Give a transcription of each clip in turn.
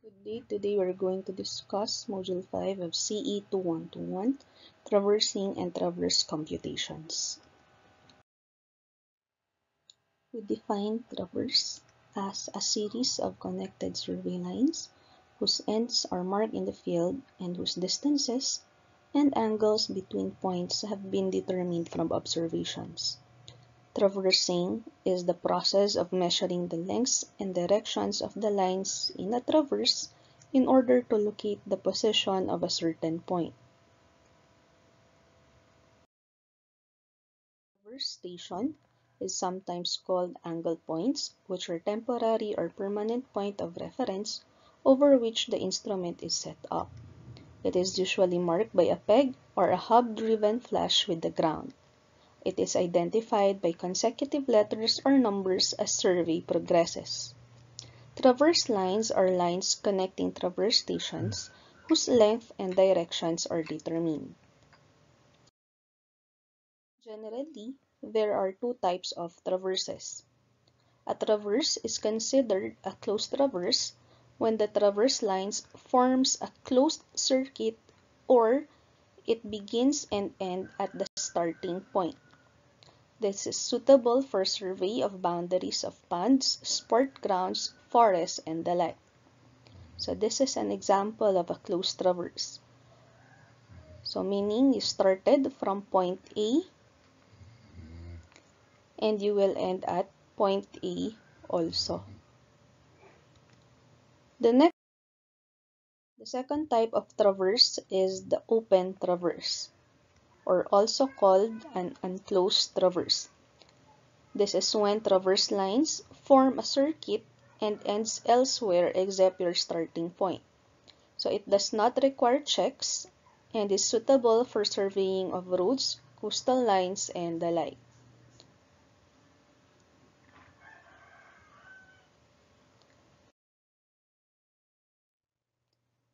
Good day. Today we're going to discuss Module 5 of CE 2121, Traversing and Traverse Computations. We define traverse as a series of connected survey lines whose ends are marked in the field and whose distances and angles between points have been determined from observations. Traversing is the process of measuring the lengths and directions of the lines in a traverse in order to locate the position of a certain point. Traverse station is sometimes called angle points, which are temporary or permanent point of reference over which the instrument is set up. It is usually marked by a peg or a hub-driven flash with the ground. It is identified by consecutive letters or numbers as survey progresses. Traverse lines are lines connecting traverse stations whose length and directions are determined. Generally, there are two types of traverses. A traverse is considered a closed traverse when the traverse lines forms a closed circuit or it begins and ends at the starting point. This is suitable for survey of boundaries of ponds, sport grounds, forests, and the like. So this is an example of a closed traverse. So meaning you started from point A and you will end at point A also. The second type of traverse is the open traverse, or also called an unclosed traverse. This is when traverse lines form a circuit and ends elsewhere except your starting point. So it does not require checks and is suitable for surveying of roads, coastal lines, and the like.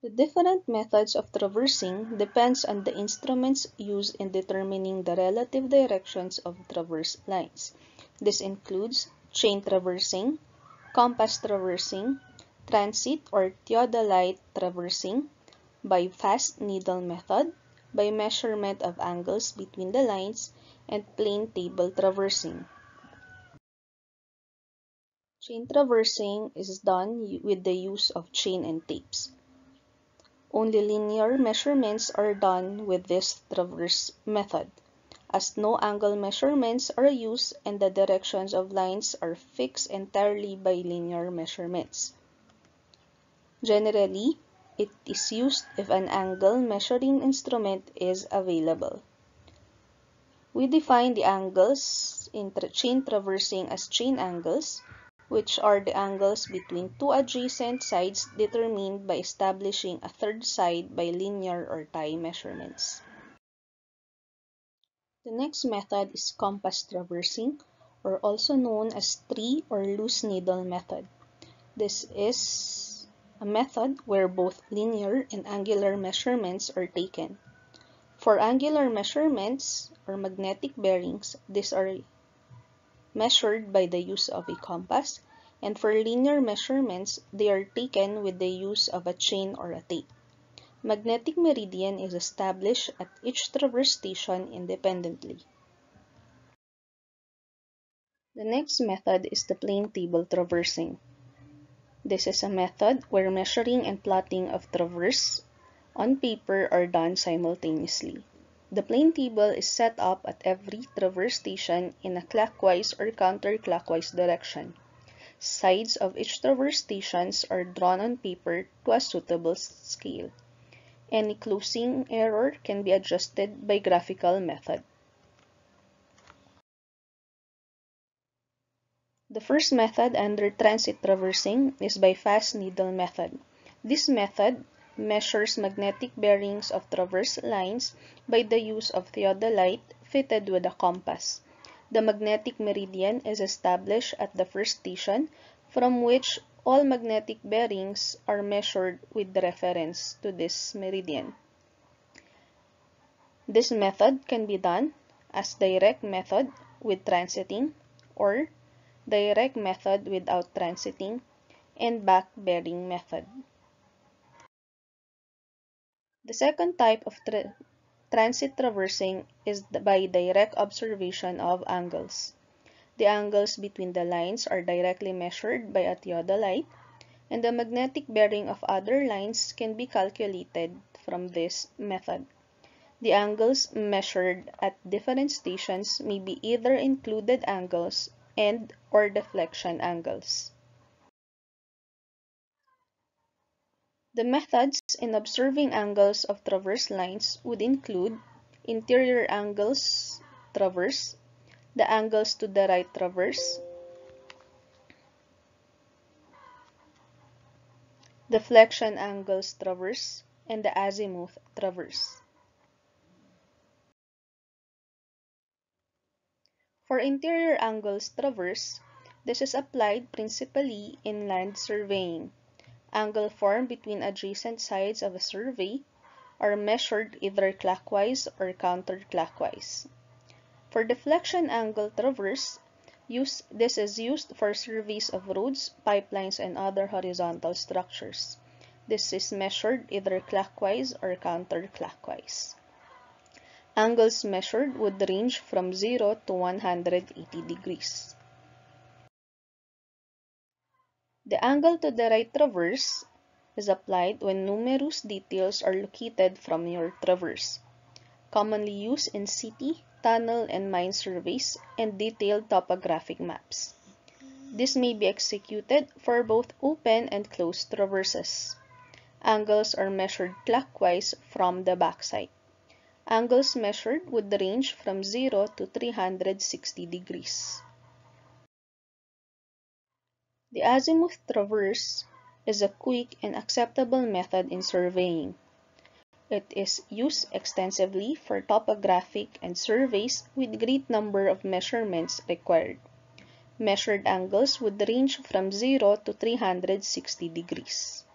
The different methods of traversing depends on the instruments used in determining the relative directions of traverse lines. This includes chain traversing, compass traversing, transit or theodolite traversing, by fast needle method, by measurement of angles between the lines, and plane table traversing. Chain traversing is done with the use of chain and tapes. Only linear measurements are done with this traverse method, as no angle measurements are used and the directions of lines are fixed entirely by linear measurements. Generally, it is used if an angle measuring instrument is available. We define the angles in chain traversing as chain angles, which are the angles between two adjacent sides determined by establishing a third side by linear or tie measurements. The next method is compass traversing, or also known as tree or loose needle method. This is a method where both linear and angular measurements are taken. For angular measurements or magnetic bearings, these are measured by the use of a compass, and for linear measurements, they are taken with the use of a chain or a tape. Magnetic meridian is established at each traverse station independently. The next method is the plane table traversing. This is a method where measuring and plotting of traverse on paper are done simultaneously. The plane table is set up at every traverse station in a clockwise or counterclockwise direction. Sides of each traverse stations are drawn on paper to a suitable scale. Any closing error can be adjusted by graphical method. The first method under transit traversing is by fast needle method. This method measures magnetic bearings of traverse lines by the use of theodolite fitted with a compass. The magnetic meridian is established at the first station, from which all magnetic bearings are measured with reference to this meridian. This method can be done as direct method with transiting or direct method without transiting and back bearing method. The second type of transit traversing is by direct observation of angles. The angles between the lines are directly measured by a theodolite, and the magnetic bearing of other lines can be calculated from this method. The angles measured at different stations may be either included angles and/or deflection angles. The methods in observing angles of traverse lines would include interior angles traverse, the angles to the right traverse, deflection angles traverse, and the azimuth traverse. For interior angles traverse, this is applied principally in land surveying. Angle formed between adjacent sides of a survey are measured either clockwise or counterclockwise. For deflection angle traverse, this is used for surveys of roads, pipelines, and other horizontal structures. This is measured either clockwise or counterclockwise. Angles measured would range from 0 to 180 degrees. The angle to the right traverse is applied when numerous details are located from your traverse, commonly used in city, tunnel, and mine surveys and detailed topographic maps. This may be executed for both open and closed traverses. Angles are measured clockwise from the backside. Angles measured would range from 0 to 360 degrees. The azimuth traverse is a quick and acceptable method in surveying. It is used extensively for topographic and surveys with great number of measurements required. Measured angles would range from 0 to 360 degrees.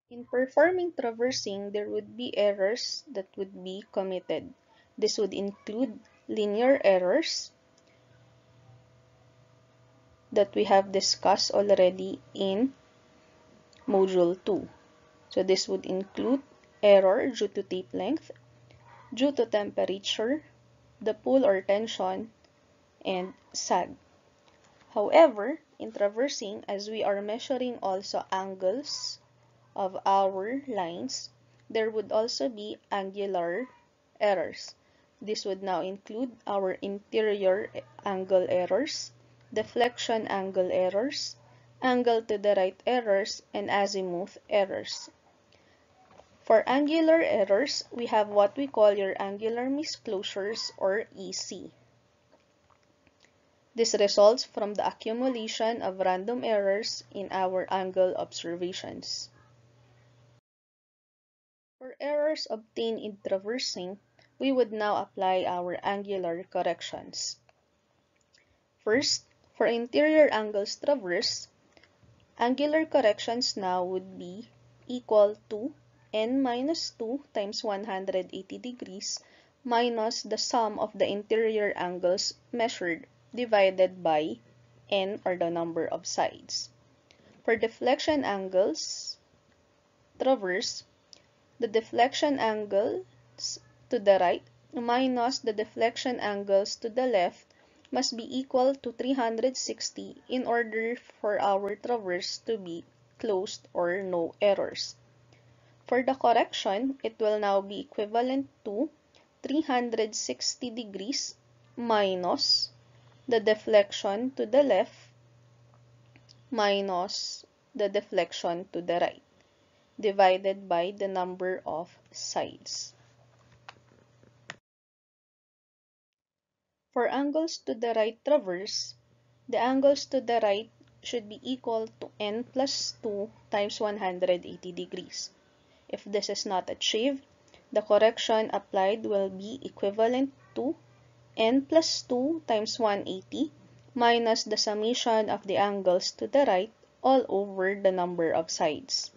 In performing traversing, there would be errors that would be committed. This would include linear errors that we have discussed already in Module 2. So this would include error due to tape length, due to temperature, the pull or tension, and sag. However, in traversing, as we are measuring also angles of our lines, there would also be angular errors. This would now include our interior angle errors, deflection angle errors, angle to the right errors, and azimuth errors. For angular errors, we have what we call your angular misclosures or EC. This results from the accumulation of random errors in our angle observations. For errors obtained in traversing, we would now apply our angular corrections. First, for interior angles traversed, angular corrections now would be equal to n minus 2 times 180 degrees minus the sum of the interior angles measured divided by n, or the number of sides. For deflection angles traversed, the deflection angles to the right minus the deflection angles to the left must be equal to 360 in order for our traverse to be closed or no errors. For the correction, it will now be equivalent to 360 degrees minus the deflection to the left minus the deflection to the right, divided by the number of sides. For angles to the right traverse, the angles to the right should be equal to n plus 2 times 180 degrees. If this is not achieved, the correction applied will be equivalent to n plus 2 times 180 minus the summation of the angles to the right all over the number of sides.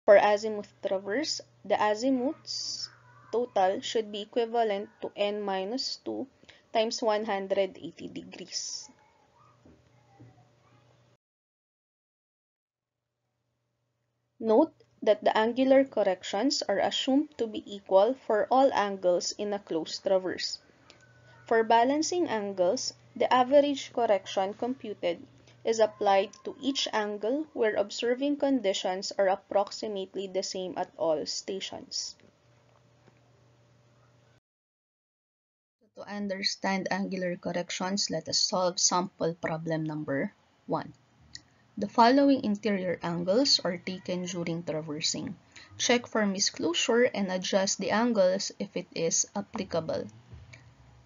For azimuth traverse, the azimuths total should be equivalent to n minus 2 times 180 degrees. Note that the angular corrections are assumed to be equal for all angles in a closed traverse. For balancing angles, the average correction computed is applied to each angle where observing conditions are approximately the same at all stations. To understand angular corrections, let us solve sample problem number 1. The following interior angles are taken during traversing. Check for misclosure and adjust the angles if it is applicable.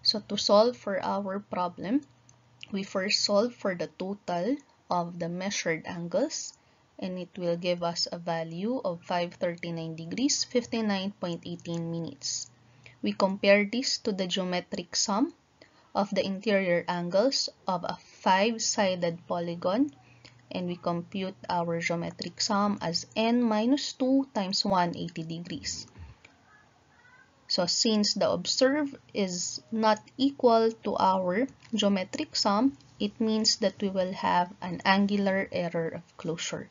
So to solve for our problem, we first solve for the total of the measured angles, and it will give us a value of 539 degrees, 59.18 minutes. We compare this to the geometric sum of the interior angles of a 5-sided polygon, and we compute our geometric sum as n minus 2 times 180 degrees. So since the observed is not equal to our geometric sum, it means that we will have an angular error of closure.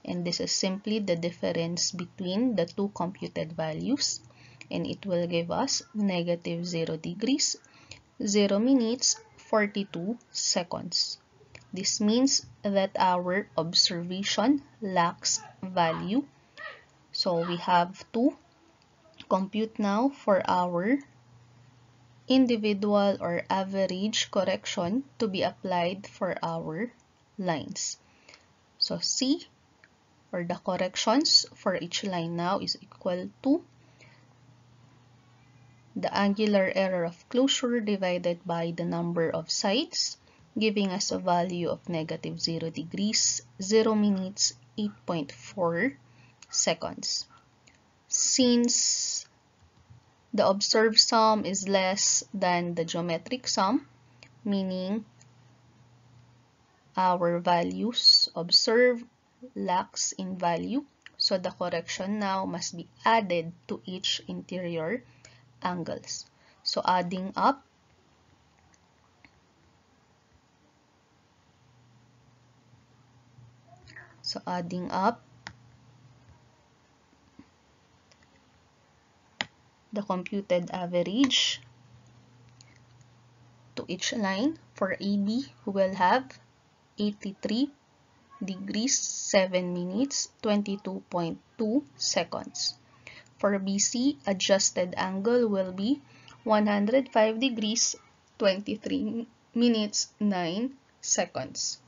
And this is simply the difference between the two computed values. And it will give us negative 0 degrees, 0 minutes, 42 seconds. This means that our observation lacks value. So we have to compute now for our individual or average correction to be applied for our lines. So C, or the corrections for each line now, is equal to the angular error of closure divided by the number of sides, giving us a value of negative 0 degrees, 0 minutes, 8.4 seconds. Since the observed sum is less than the geometric sum, meaning our values observed lacks in value, so the correction now must be added to each interior angles. So adding up, the computed average to each line. For AB, we will have 83 degrees, 7 minutes, 22.2 seconds. For BC, adjusted angle will be 105 degrees, 23 minutes, 9 seconds.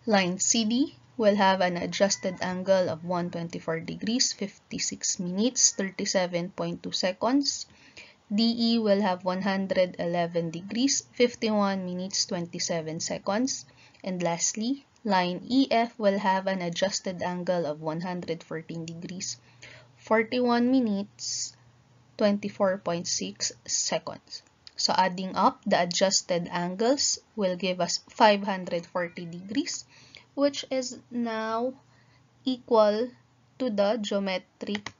Line CD will have an adjusted angle of 124 degrees, 56 minutes, 37.2 seconds. DE will have 111 degrees, 51 minutes, 27 seconds. And lastly, line EF will have an adjusted angle of 114 degrees, 41 minutes, 24.6 seconds. So adding up the adjusted angles will give us 540 degrees, which is now equal to the geometric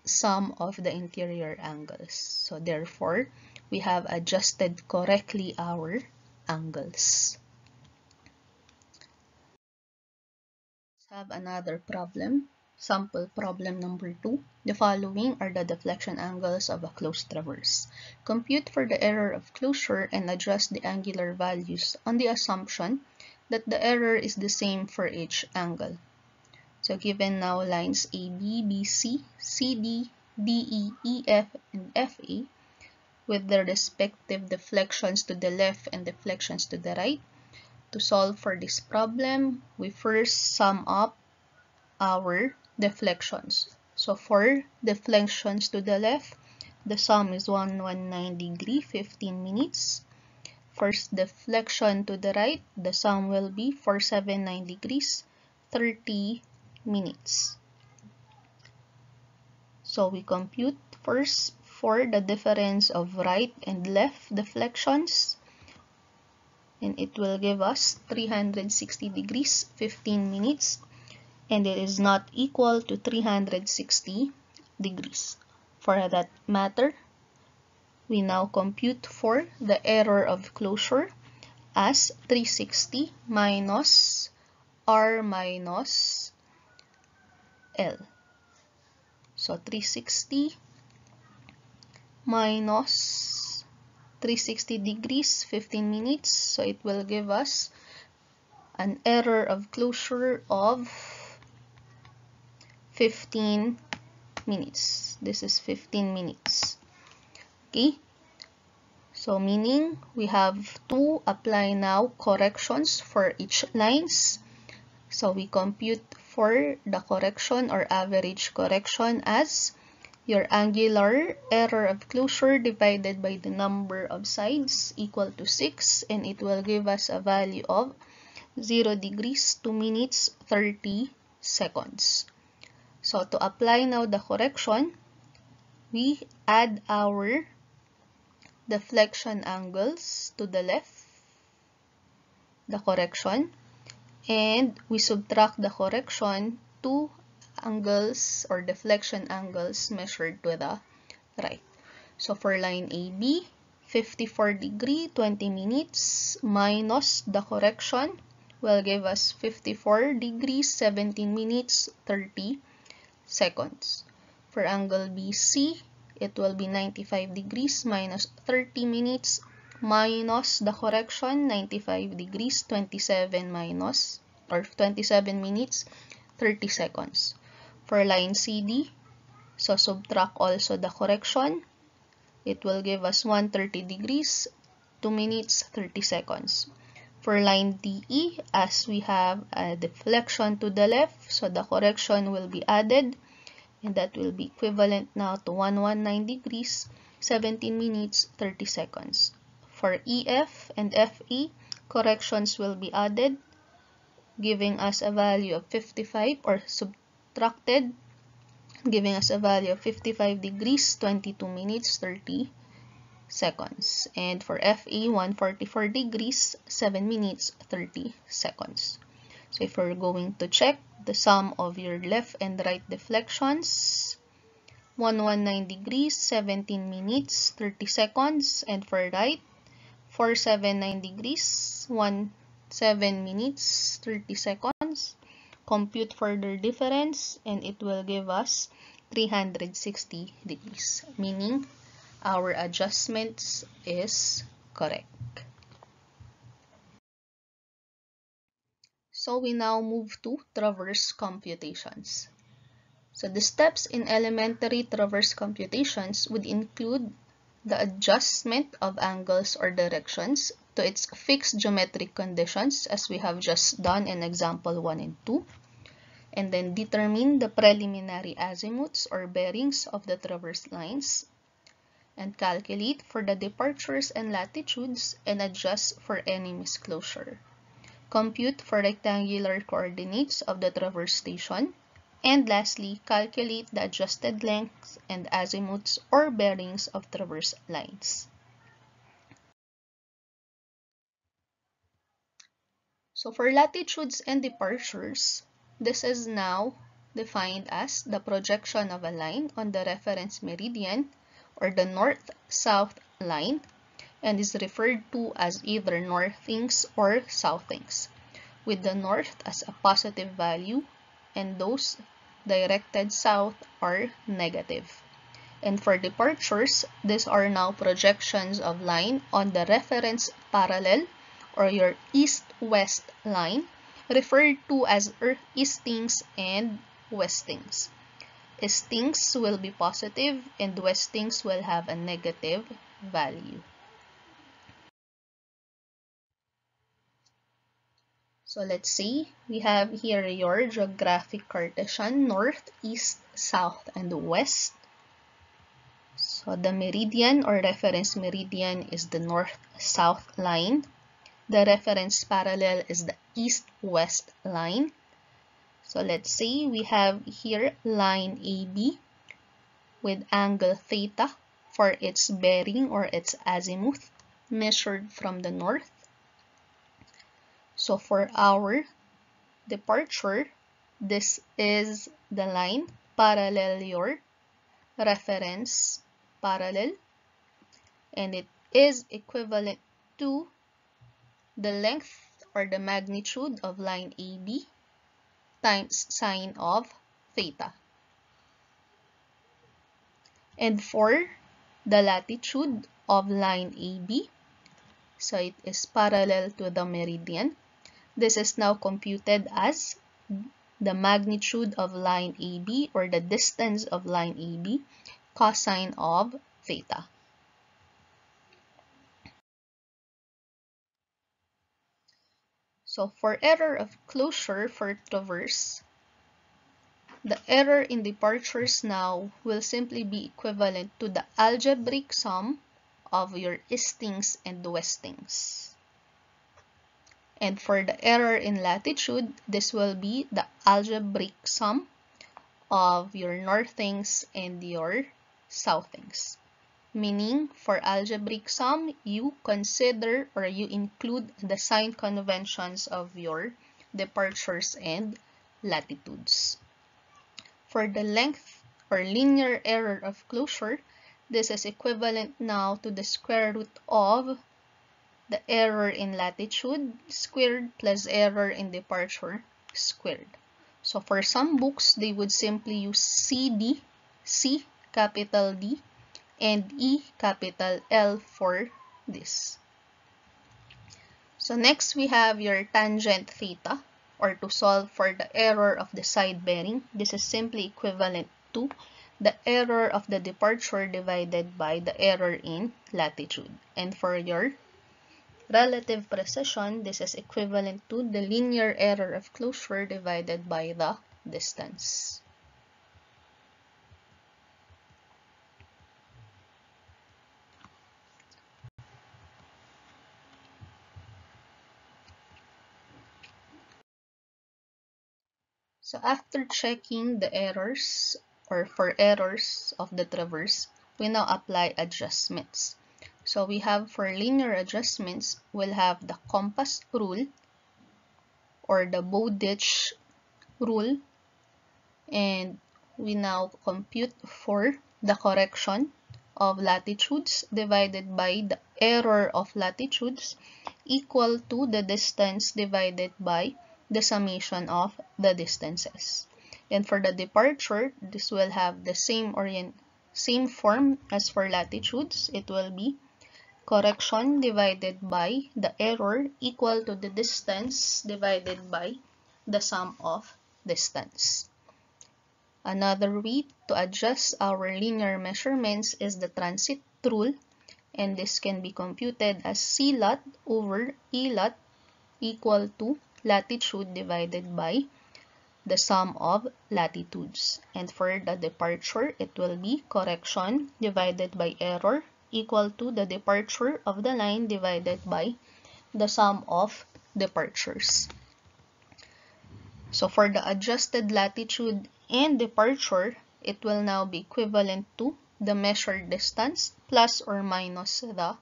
sum of the interior angles. So therefore, we have adjusted correctly our angles. Let's have another problem. Sample problem number 2. The following are the deflection angles of a closed traverse. Compute for the error of closure and adjust the angular values on the assumption that the error is the same for each angle. So given now lines AB, BC, CD, DE, EF, and FA with their respective deflections to the left and deflections to the right. To solve for this problem, we first sum up our deflections. So for deflections to the left, the sum is 119 degree, 15 minutes. First deflection to the right, the sum will be 479 degrees, 30 minutes. So we compute first for the difference of right and left deflections, and it will give us 360 degrees, 15 minutes, and it is not equal to 360 degrees. For that matter, we now compute for the error of closure as 360 minus R minus L. So 360 minus 360 degrees, 15 minutes. So it will give us an error of closure of 15 minutes. This is 15 minutes. Okay. So meaning we have to apply now corrections for each lines. So we compute for the correction or average correction as your angular error of closure divided by the number of sides equal to 6, and it will give us a value of 0 degrees 2 minutes 30 seconds. So to apply now the correction, we add our deflection angles to the left, the correction, and we subtract the correction to angles or deflection angles measured to the right. So for line AB, 54 degree 20 minutes minus the correction will give us 54 degrees 17 minutes 30 seconds. For angle BC, it will be 95 degrees minus 30 minutes minus the correction 95 degrees 27 minus or 27 minutes 30 seconds. For line CD, so subtract also the correction, it will give us 130 degrees 2 minutes 30 seconds. For line DE, as we have a deflection to the left, so the correction will be added, and that will be equivalent now to 119 degrees 17 minutes 30 seconds. For EF and FE, corrections will be added, giving us a value of 55, or subtracted, giving us a value of 55 degrees 22 minutes 30 seconds. And for FE, 144 degrees 7 minutes 30 seconds. So if we're going to check the sum of your left and right deflections, 119 degrees 17 minutes 30 seconds, and for right, 479 degrees 17 minutes 30 seconds. Compute further difference, and it will give us 360 degrees, meaning our adjustments is correct. So we now move to traverse computations. So the steps in elementary traverse computations would include the adjustment of angles or directions to its fixed geometric conditions, as we have just done in example 1 and 2, and then determine the preliminary azimuths or bearings of the traverse lines, and calculate for the departures and latitudes and adjust for any misclosure. Compute for rectangular coordinates of the traverse station, and lastly, calculate the adjusted lengths and azimuths or bearings of traverse lines. So for latitudes and departures, this is now defined as the projection of a line on the reference meridian or the north-south line, and is referred to as either northings or southings, with the north as a positive value and those directed south are negative. And for departures, these are now projections of line on the reference parallel or your east-west line, referred to as eastings and westings. Eastings will be positive and westings will have a negative value. So let's see, we have here your geographic Cartesian, north, east, south, and west. So the meridian or reference meridian is the north-south line. The reference parallel is the east-west line. So let's say we have here line AB with angle theta for its bearing or its azimuth measured from the north. So for our departure, this is the line parallel your reference parallel, and it is equivalent to the length or the magnitude of line AB times sine of theta. And for the latitude of line AB, so it is parallel to the meridian. This is now computed as the magnitude of line AB, or the distance of line AB, cosine of theta. So for error of closure for traverse, the error in departures now will simply be equivalent to the algebraic sum of your eastings and westings. And for the error in latitude, this will be the algebraic sum of your northings and your southings. Meaning, for algebraic sum, you consider or you include the sign conventions of your departures and latitudes. For the length or linear error of closure, this is equivalent now to the square root of the error in latitude squared plus error in departure squared. So for some books, they would simply use CD, C capital D, and E capital L for this. So next we have your tangent theta, or to solve for the error of the side bearing. This is simply equivalent to the error of the departure divided by the error in latitude. And for your relative precision, this is equivalent to the linear error of closure divided by the distance. So after checking the errors, or for errors of the traverse, we now apply adjustments. So we have for linear adjustments, we'll have the compass rule or the Bowditch rule, and we now compute for the correction of latitudes divided by the error of latitudes equal to the distance divided by the summation of the distances. And for the departure, this will have the same form as for latitudes. It will be correction divided by the error equal to the distance divided by the sum of distance. Another way to adjust our linear measurements is the transit rule, and this can be computed as C lot over E lot equal to latitude divided by the sum of latitudes. And for the departure, it will be correction divided by error equal to the departure of the line divided by the sum of departures. So for the adjusted latitude and departure, it will now be equivalent to the measured distance plus or minus the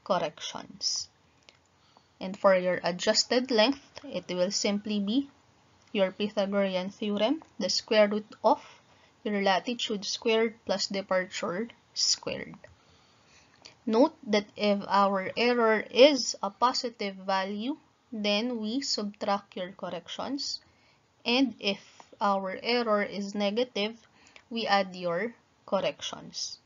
corrections. And for your adjusted length, it will simply be your Pythagorean theorem, the square root of your latitude squared plus departure squared. Note that if our error is a positive value, then we subtract your corrections. And if our error is negative, we add your corrections.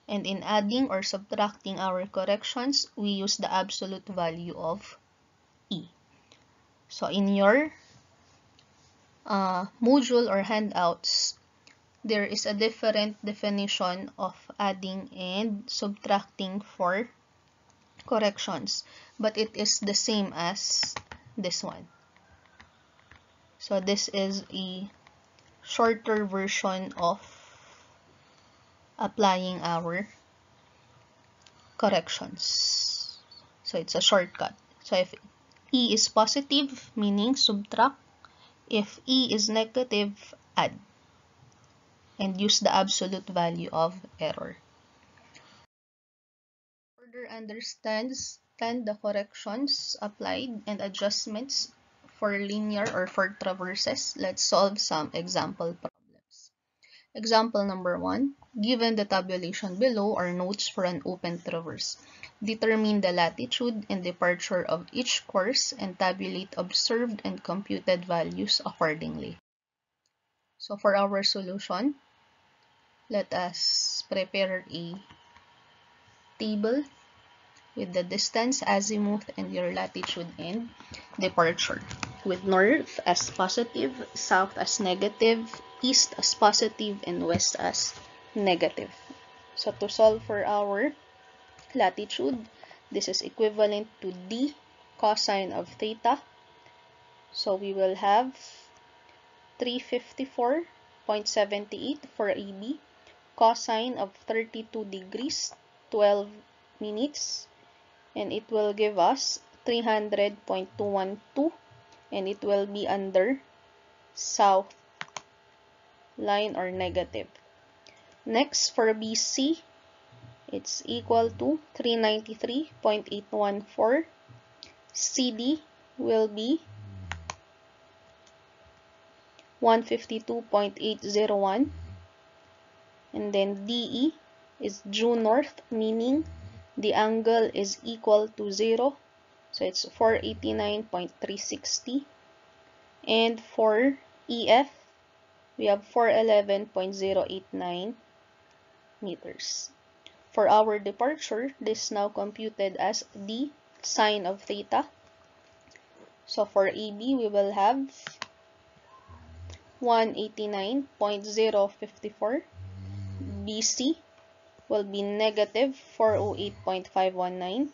And in adding or subtracting our corrections, we use the absolute value of E. So in your module or handouts, there is a different definition of adding and subtracting for corrections, but it is the same as this one. So this is a shorter version of applying our corrections. So it's a shortcut. So if E is positive, meaning subtract. If E is negative, add. And use the absolute value of error. Further understand the corrections applied and adjustments for linear or for traverses. Let's solve some example problems. Example number 1. Given the tabulation below are notes for an open traverse. Determine the latitude and departure of each course and tabulate observed and computed values accordingly. So for our solution, let us prepare a table with the distance, azimuth, and your latitude and departure, with north as positive, south as negative, east as positive, and west as negative. So to solve for our latitude, this is equivalent to d cosine of theta. So we will have 354.78 for AB, cosine of 32 degrees, 12 minutes, and it will give us 300.212, and it will be under south line or negative. Next, for BC, it's equal to 393.814. CD will be 152.801, and then DE is due north, meaning the angle is equal to 0, so it's 489.360. And for EF, we have 411.089 meters. For our departure, this is now computed as d sine of theta. So for AB, we will have 189.054. BC will be negative 408.519.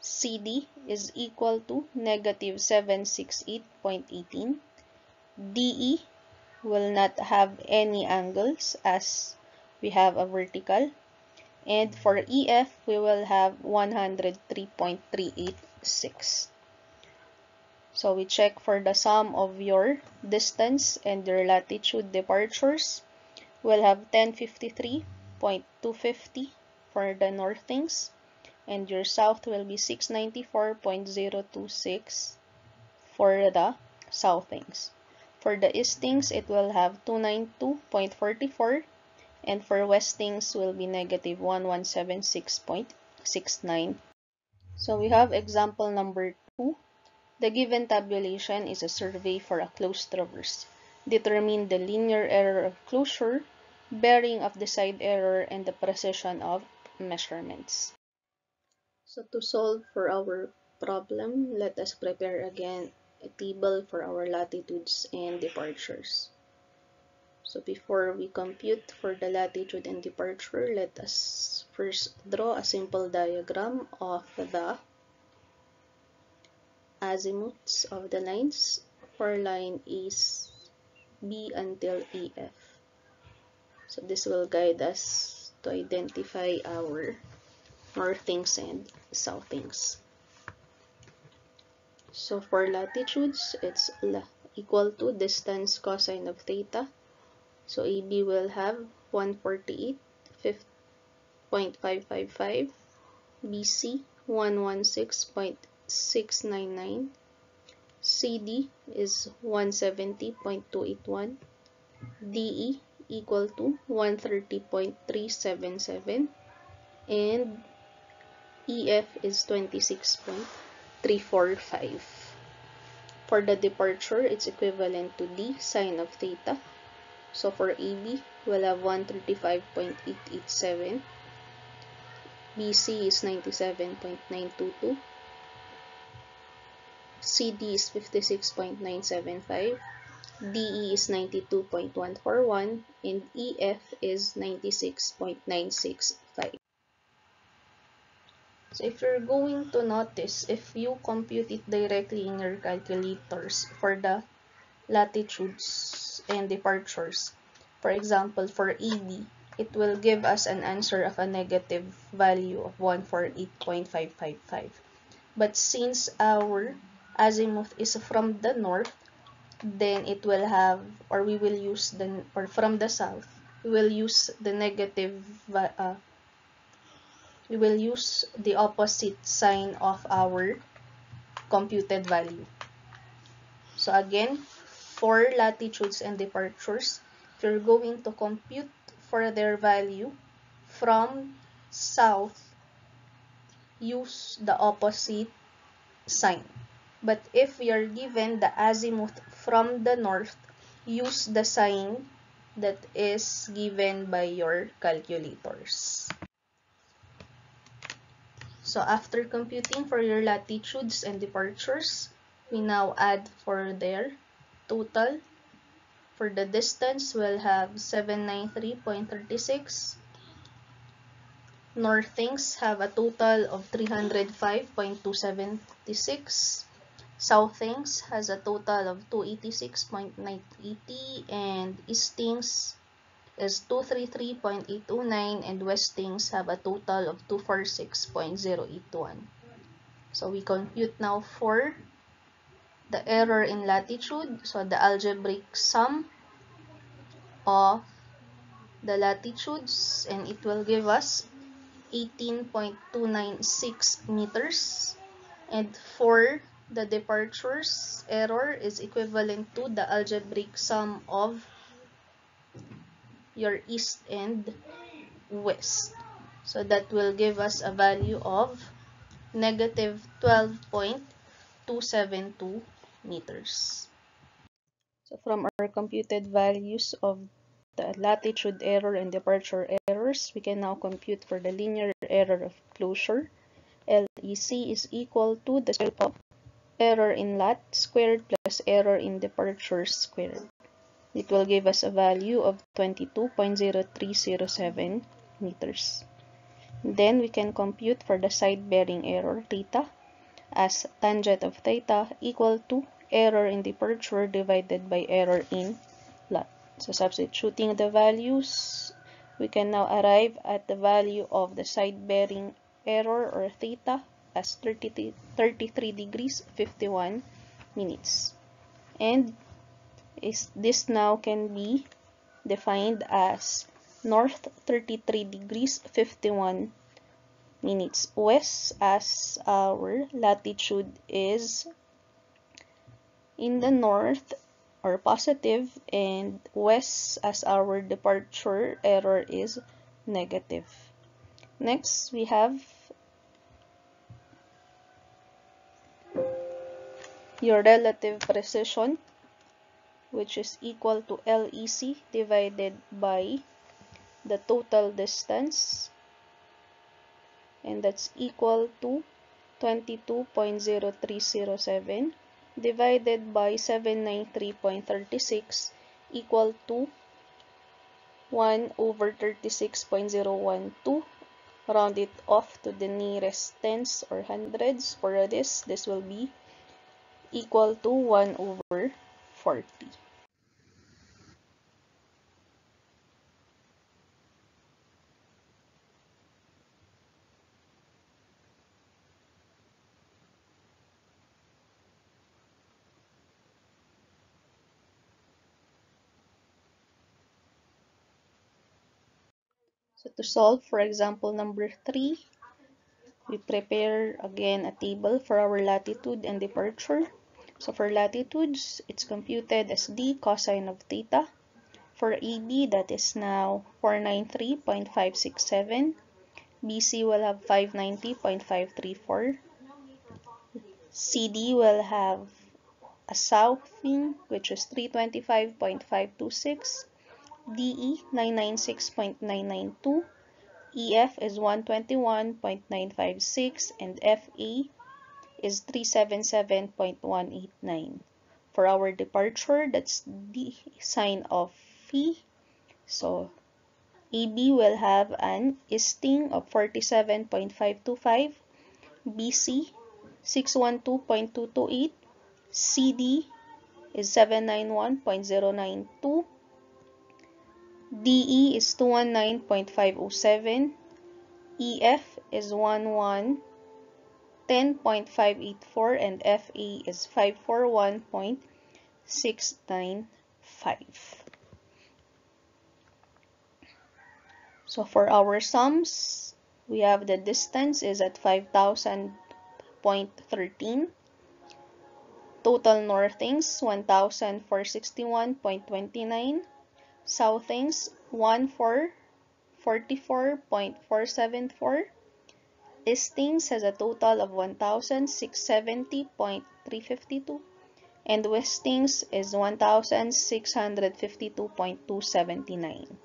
CD is equal to negative 768.18. DE will not have any angles as we have a vertical. And for EF, we will have 103.386. So we check for the sum of your distance and your latitude departures. We'll have 1053.250 for the northings, and your south will be 694.026 for the southings. For the eastings, it will have 292.44, and for westings will be negative 1176.69. So we have example number 2. The given tabulation is a survey for a closed traverse. Determine the linear error of closure, bearing of the side error, and the precision of measurements. So to solve for our problem, let us prepare again a table for our latitudes and departures. So before we compute for the latitude and departure, let us first draw a simple diagram of the azimuths of the lines for line is B until EF. So this will guide us to identify our northings and southings. So for latitudes, it's equal to distance cosine of theta. So AB will have 148.555, BC 116.699, CD is 170.281, DE equal to 130.377, and EF is 26.345. For the departure, it's equivalent to D sine of theta. So for AB, we'll have 135.887, BC is 97.922, CD is 56.975, DE is 92.141, and EF is 96.965. So if you're going to notice, if you compute it directly in your calculators for the latitudes and departures, for example, for EB, it will give us an answer of a negative value of 148.555. But since our azimuth is from the north, then it will have, or we will use the, or from the south, we will use the negative, we will use the opposite sign of our computed value. So again, for latitudes and departures, if you're going to compute for their value from south, use the opposite sign. But if we are given the azimuth from the north, use the sign that is given by your calculators. So after computing for your latitudes and departures, we now add for their total. For the distance, we'll have 793.36. Northings have a total of 305.276. Southings has a total of 286.980, and Eastings is 233.829, and Westings have a total of 246.081. So we compute now for the error in latitude. So the algebraic sum of the latitudes, and it will give us 18.296 meters. And for the departures, error is equivalent to the algebraic sum of your east and west. So that will give us a value of negative 12.272 meters. So from our computed values of the latitude error and departure errors, we can now compute for the linear error of closure. LEC is equal to the square root of error in lat squared plus error in departure squared. It will give us a value of 22.0307 meters. Then we can compute for the side bearing error theta as tangent of theta equal to error in departure divided by error in lat. So substituting the values, we can now arrive at the value of the side bearing error or theta as 33 degrees 51 minutes. And this now can be defined as north 33 degrees 51 minutes west, as our latitude is in the north or positive, and west as our departure error is negative. Next, we have your relative precision, which is equal to LEC divided by the total distance, and that's equal to 22.0307 divided by 793.36 equal to 1 over 36.012. Round it off to the nearest tens or hundreds. For this will be equal to 1 over 40. So to solve for example number 3, we prepare again a table for our latitude and departure. So for latitudes, it's computed as d cosine of theta. For AB, that is now 493.567. BC will have 590.534. CD will have a southing, which is 325.526. DE, 996.992. EF is 121.956, and FA is 377.189. For our departure, that's the sign of phi. So AB will have an easting of 47.525, BC 612.228, CD is 791.092, DE is 219.507, EF is 1110.584, and FA is 541.695. So for our sums, we have the distance is at 5,000.13. Total northings 1,461.29. Southings 1,444.474. Eastings has a total of 1,670.352. and Westings is 1,652.279.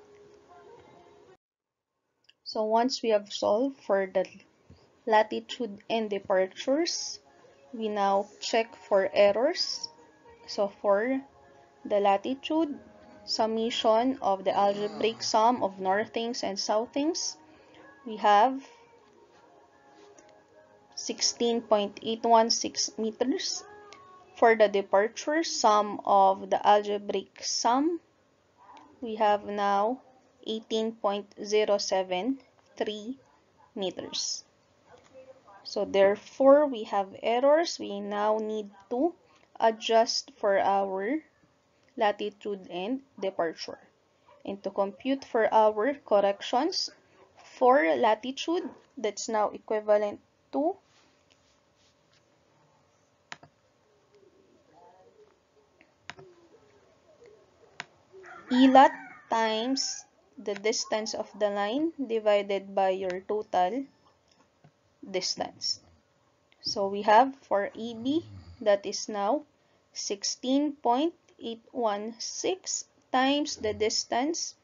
So once we have solved for the latitude and departures, we now check for errors. So for the latitude, summation of the algebraic sum of northings and southings, we have 16.816 meters. For the departure, sum of the algebraic sum, we have now 18.073 meters. So therefore, we have errors. We now need to adjust for our latitude and departure. And to compute for our corrections, for latitude, that's now equivalent to ELAT times the distance of the line divided by your total distance. So we have for EB, that is now 16.816 times the distance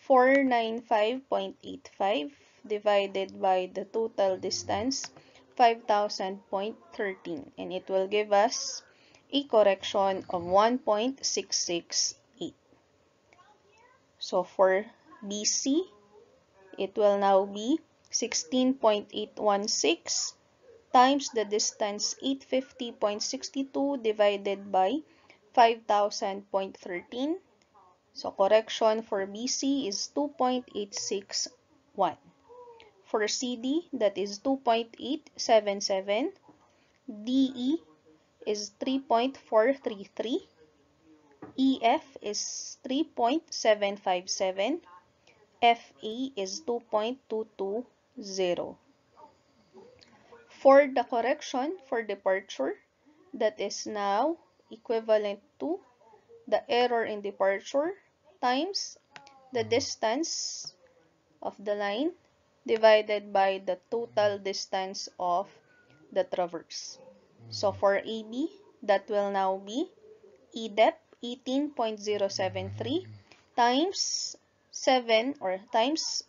495.85 divided by the total distance 5,000.13, and it will give us a correction of 1.668. So for BC, it will now be 16.816 times the distance 850.62 divided by 5,000.13. So correction for BC is 2.861. For CD, that is 2.877. DE is 3.433. EF is 3.757. FA is 2.220. For the correction for departure, that is now equivalent to the error in departure times the distance of the line divided by the total distance of the traverse. So for AB, that will now be EDEP 18.073 times 7 or times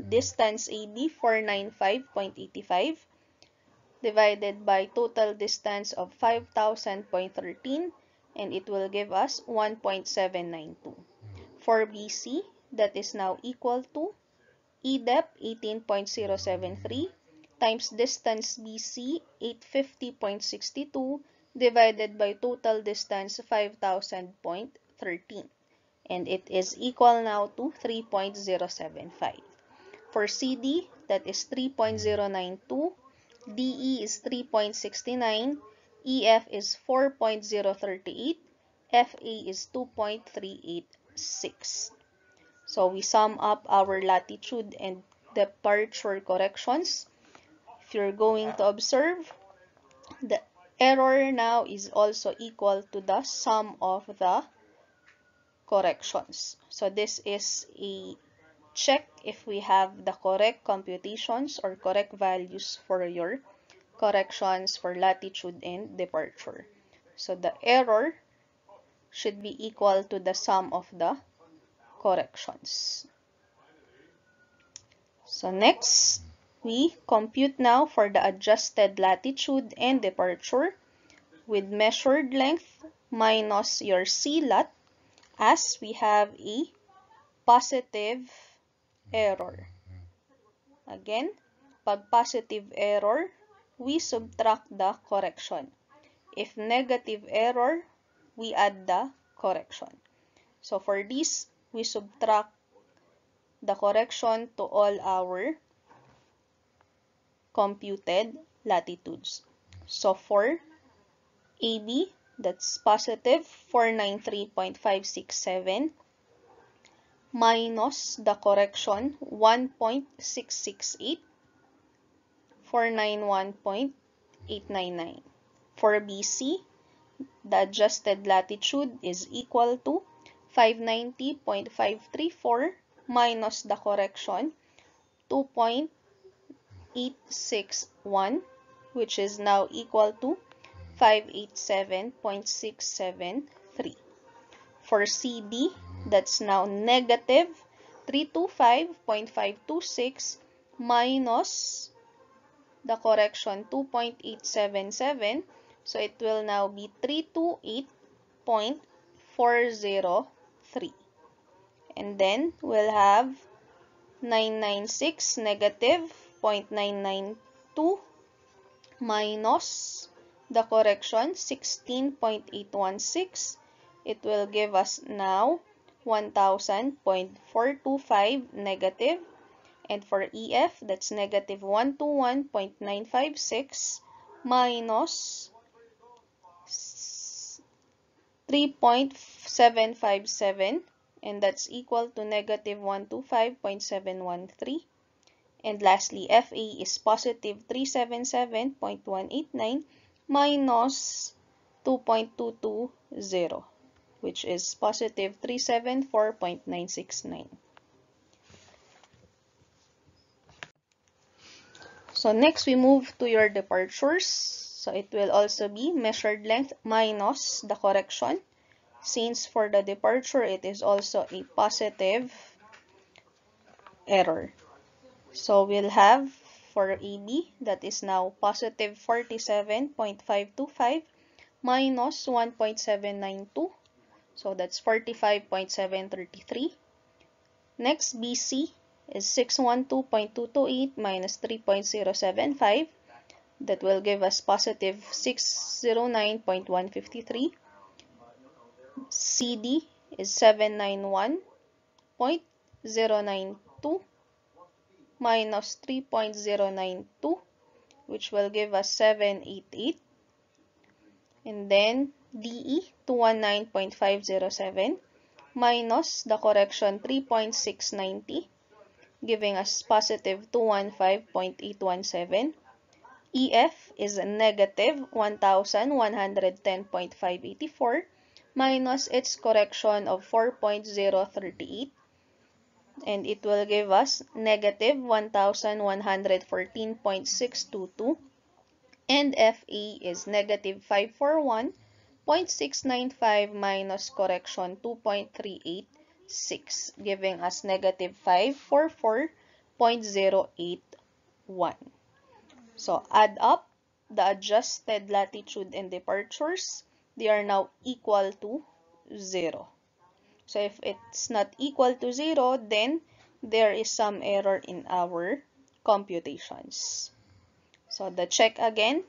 distance AB 495.85 divided by total distance of 5,000.13, and it will give us 1.792. For BC, that is now equal to EDEP 18.073 times distance BC 850.62 divided by total distance 5,000.13, and it is equal now to 3.075. For CD, that is 3.092, DE is 3.69, EF is 4.038, FA is 2.386. So we sum up our latitude and departure corrections. If you're going to observe, the error now is also equal to the sum of the corrections. So this is a check if we have the correct computations or correct values for your corrections for latitude and departure. So the error should be equal to the sum of the corrections. So next, we compute now for the adjusted latitude and departure with measured length minus your CLAT, as we have a positive error. Again, pag positive error, we subtract the correction. If negative error, we add the correction. So for this, we subtract the correction to all our computed latitudes. So for AB, that's positive 493.567 minus the correction 1.668, 491.899. For BC, the adjusted latitude is equal to 590.534 minus the correction 2.861, which is now equal to 587.673. For CD, that's now negative 325.526 minus the correction 2.877. So it will now be 328.403. And then we'll have 996 negative 0.992 minus the correction 16.816. It will give us now 1000.425 negative. And for EF, that's negative 121.956 minus 3.757, and that's equal to negative 125.713. And lastly, FA is positive 377.189 minus 2.220, which is positive 374.969. So next, we move to your departures. So it will also be measured length minus the correction. Since for the departure, it is also a positive error. So we'll have for AB, that is now positive 47.525 minus 1.792. So that's 45.733. Next, BC is 612.228 minus 3.075. That will give us positive 609.153. CD is 791.092 minus 3.092, which will give us 788. And then DE 219.507 minus the correction 3.690, giving us positive 215.817. EF is negative 1110.584 minus its correction of 4.038, and it will give us negative 1114.622, and FA is negative 541.695 minus correction 2.386, giving us negative 544.081. So add up the adjusted latitude and departures. They are now equal to 0. So if it's not equal to 0, then there is some error in our computations. So the check again,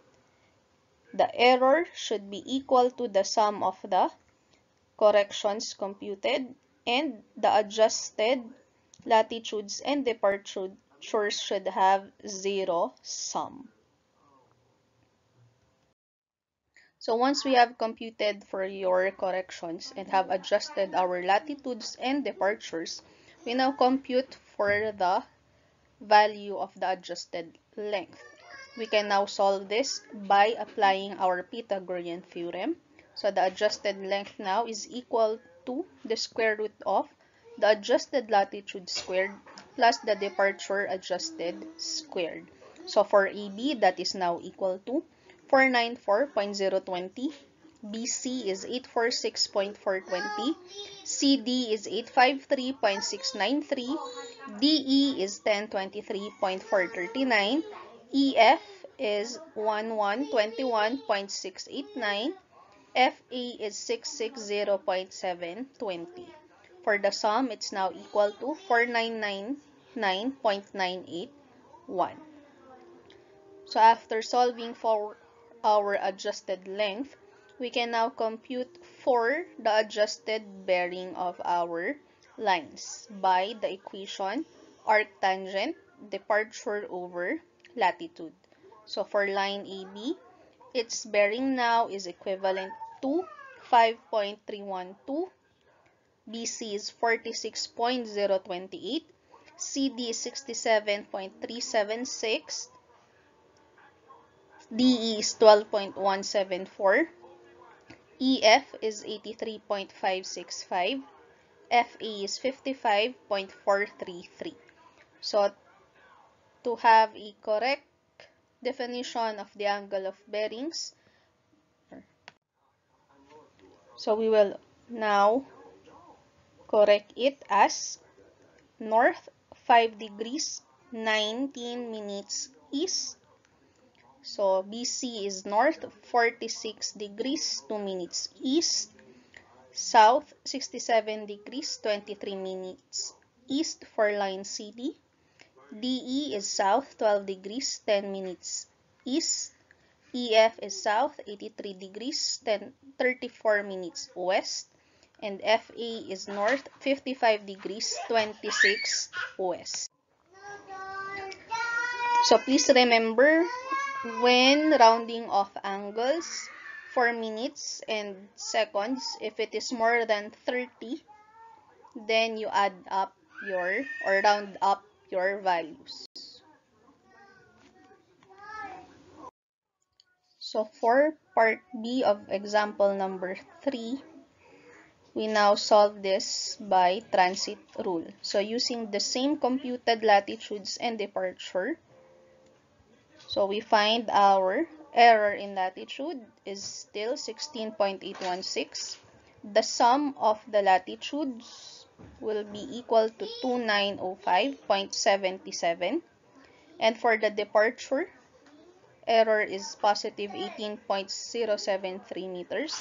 the error should be equal to the sum of the corrections computed, and the adjusted latitudes and departures should have 0 sum. So once we have computed for your corrections and have adjusted our latitudes and departures, we now compute for the value of the adjusted length. We can now solve this by applying our Pythagorean theorem. So the adjusted length now is equal to the square root of the adjusted latitude squared plus the departure adjusted squared. So for AB, that is now equal to 494.020, BC is 846.420, CD is 853.693, DE is 1023.439, EF is 1121.689, FA is 660.720. For the sum, it's now equal to 4999.981. So after solving for our adjusted length, we can now compute for the adjusted bearing of our lines by the equation arctangent departure over latitude. So for line AB, its bearing now is equivalent to 5.312, BC is 46.028, CD is 67.376, DE is 12.174, EF is 83.565, FA is 55.433. So to have a correct definition of the angle of bearings, So we will now correct it as north 5 degrees 19 minutes east. So BC is north 46 degrees 2 minutes east, south 67 degrees 23 minutes east for line CD. DE is south 12 degrees 10 minutes east. EF is south 83 degrees 34 minutes west. And FA is north 55 degrees 26 west. So please remember, when rounding off angles for minutes and seconds, if it is more than 30, then you add up your or round up your values. So for part B of example number 3, we now solve this by transit rule. So using the same computed latitudes and departure, so we find our error in latitude is still 16.816. The sum of the latitudes will be equal to 2905.77. And for the departure, error is positive 18.073 meters.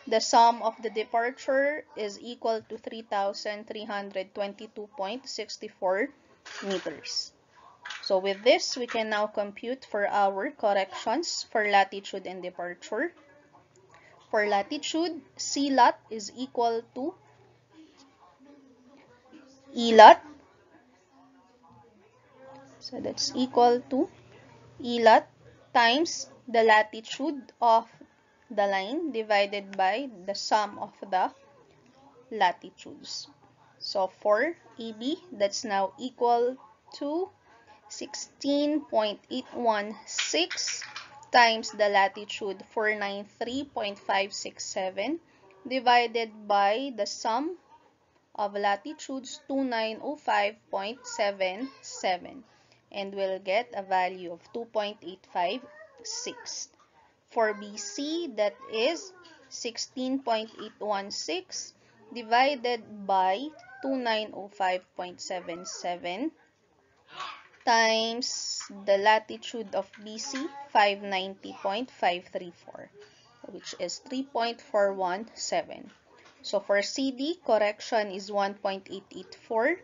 The sum of the departure is equal to 3,322.64 meters. So with this, we can now compute for our corrections for latitude and departure. For latitude, C lot is equal to E lot. So that's equal to E lot times the latitude of the line divided by the sum of the latitudes. So for EB, that's now equal to 16.816 times the latitude 493.567 divided by the sum of latitudes 2905.77, and we'll get a value of 2.856. For BC, that is 16.816 divided by 2905.77 times the latitude of BC, 590.534, which is 3.417. So for CD, correction is 1.884,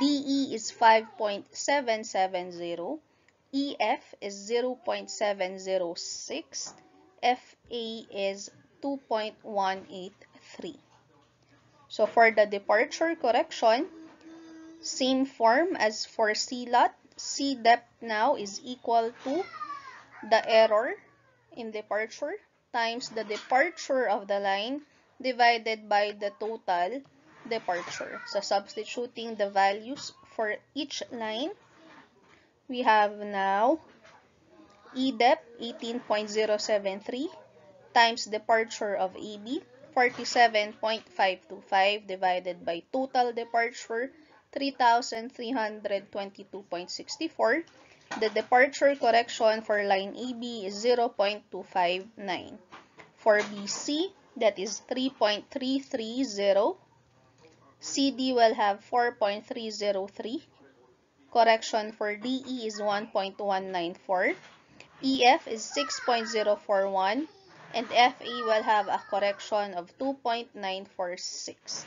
DE is 5.770, EF is 0.706, FA is 2.183. So for the departure correction, same form as for C lot. C depth now is equal to the error in departure times the departure of the line divided by the total departure. So substituting the values for each line, we have now E depth 18.073 times departure of AB 47.525 divided by total departure 3,322.64. The departure correction for line AB is 0.259. For BC, that is 3.330. CD will have 4.303. Correction for DE is 1.194. EF is 6.041. And FA will have a correction of 2.946.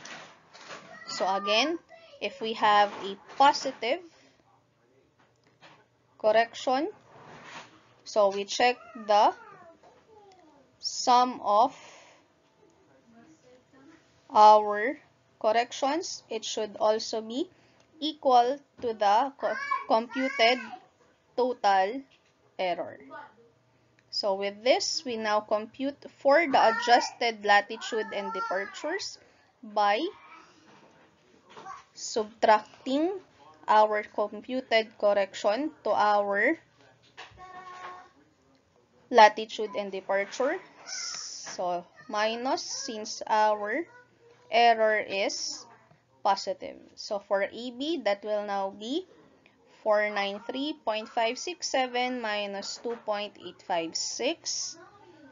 So again, if we have a positive correction, so we check the sum of our corrections. It should also be equal to the computed total error. So with this, we now compute for the adjusted latitude and departures by subtracting our computed correction to our latitude and departure. So minus, since our error is positive. So for AB, that will now be 493.567 minus 2.856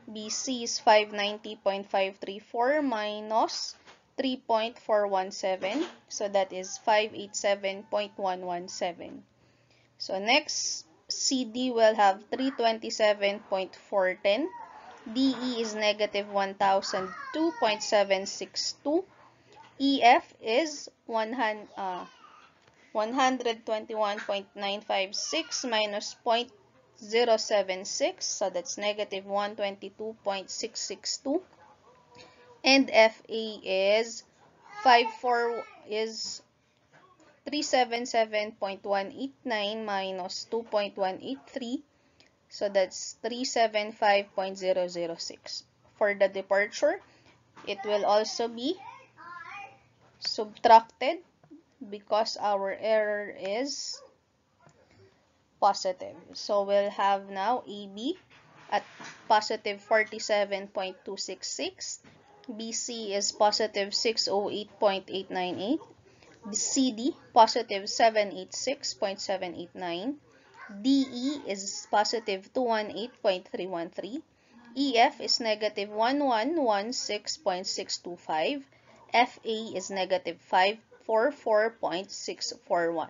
BC is 590.534 minus 3.417. So that is 587.117. So next, CD will have 327.410. DE is negative 1002.762. EF is 121.956 minus 0.076, so that's negative 122.662. And FA is 377.189 minus 2.183, so that's 375.006. For the departure, it will also be subtracted because our error is positive. So we'll have now AB at positive 47.266. BC is positive 608.898. CD positive 786.789. DE is positive 218.313. EF is negative 1116.625. FA is negative 544.641.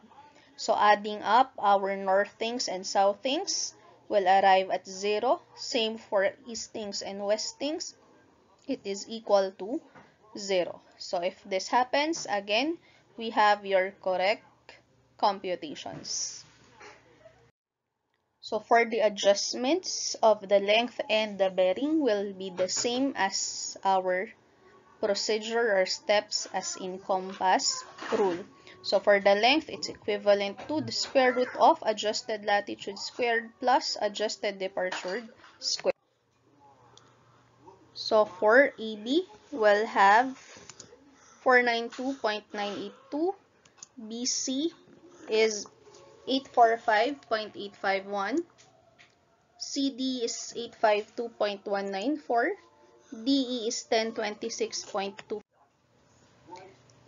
So adding up our northings and southings will arrive at 0. Same for eastings and westings. It is equal to 0. So if this happens, again, we have your correct computations. So for the adjustments of the length and the bearing will be the same as our procedure or steps as in compass rule. So for the length, it's equivalent to the square root of adjusted latitude squared plus adjusted departure squared. So for AB, we'll have 492.982. BC is 845.851. CD is 852.194. DE is 1026.2.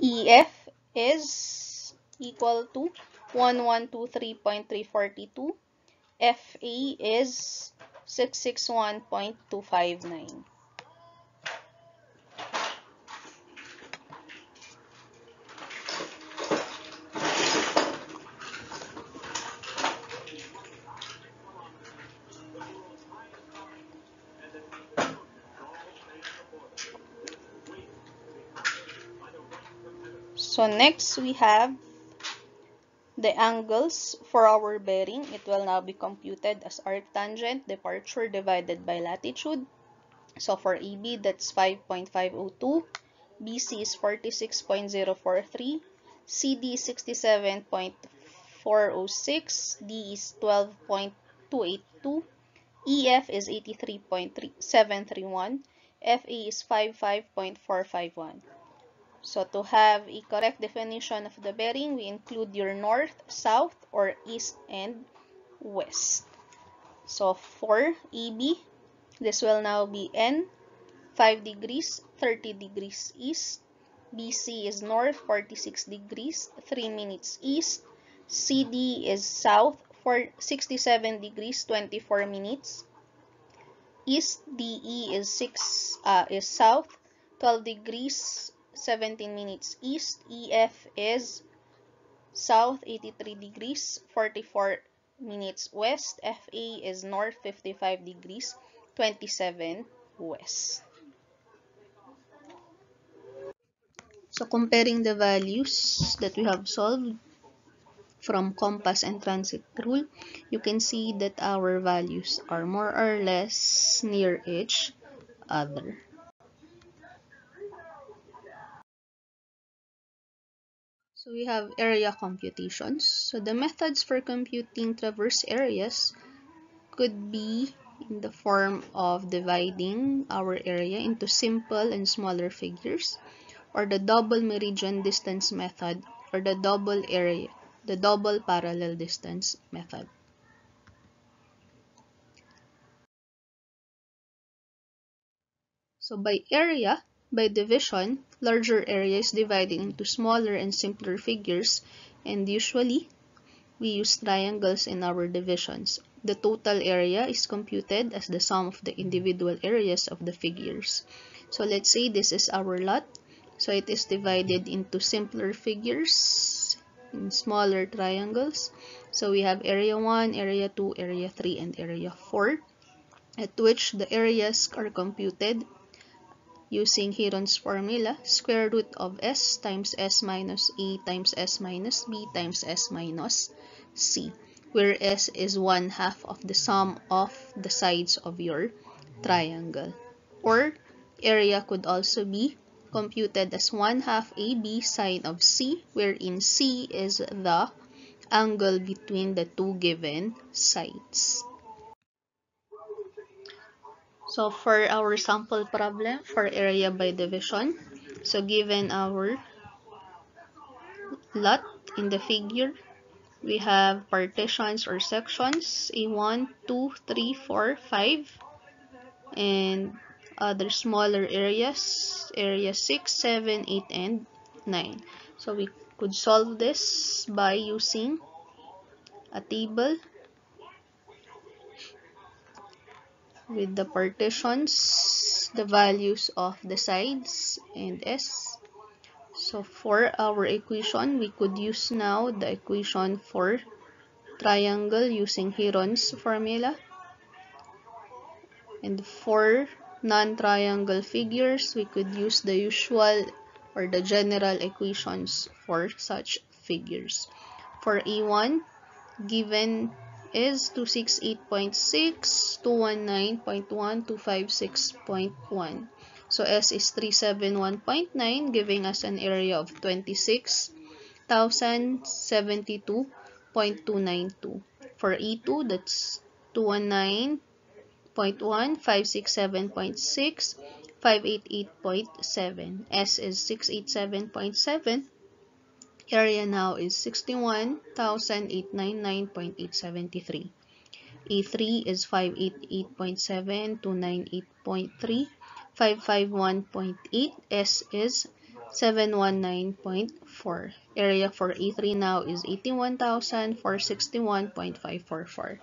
EF is equal to 1123.342. FA is 661.259. So next we have the angles for our bearing. It will now be computed as arctangent departure divided by latitude. So for AB, that's 5.502. BC is 46.043. CD is 67.406. D is 12.282. EF is 83.731. FA is 55.451. So to have a correct definition of the bearing, we include your north, south, or east and west. So for EB, this will now be N, 5 degrees, 30 degrees east. BC is north, 46 degrees, 3 minutes east. CD is south, 67 degrees, 24 minutes. East, DE is south, 12 degrees, 17 minutes east. EF is south, 83 degrees, 44 minutes west. FA is north, 55 degrees, 27 west. So comparing the values that we have solved from compass and transit rule, you can see that our values are more or less near each other. So we have area computations. So the methods for computing traverse areas could be in the form of dividing our area into simple and smaller figures, or the double meridian distance method, or the double parallel distance method. So by area, by division, larger area is divided into smaller and simpler figures, and usually we use triangles in our divisions. the total area is computed as the sum of the individual areas of the figures. So let's say this is our lot. So it is divided into simpler figures in smaller triangles. So we have area 1, area 2, area 3, and area 4, at which the areas are computed using Heron's formula, square root of s times s minus a times s minus b times s minus c, where s is 1/2 of the sum of the sides of your triangle. Or area could also be computed as 1/2 AB sine of C, wherein C is the angle between the two given sides. So for our sample problem for area by division, so given our lot in the figure, we have partitions or sections A1, 2, 3, 4, 5, and other smaller areas, area 6, 7, 8, and 9. So we could solve this by using a table with the partitions, the values of the sides, and s. So for our equation, we could use now the equation for triangle using Heron's formula. And for non-triangle figures, we could use the usual or the general equations for such figures. For A1, given is 268.6, 219.1, 256.1. So S is 371.9, giving us an area of 26,072.292. For E2, that's 219.1, 567.6, 588.7. S is 687.7. Area now is 61,899.873. E3 is 588.7, 298.3, 551.8. S is 719.4. Area for E3 now is 81,461.544.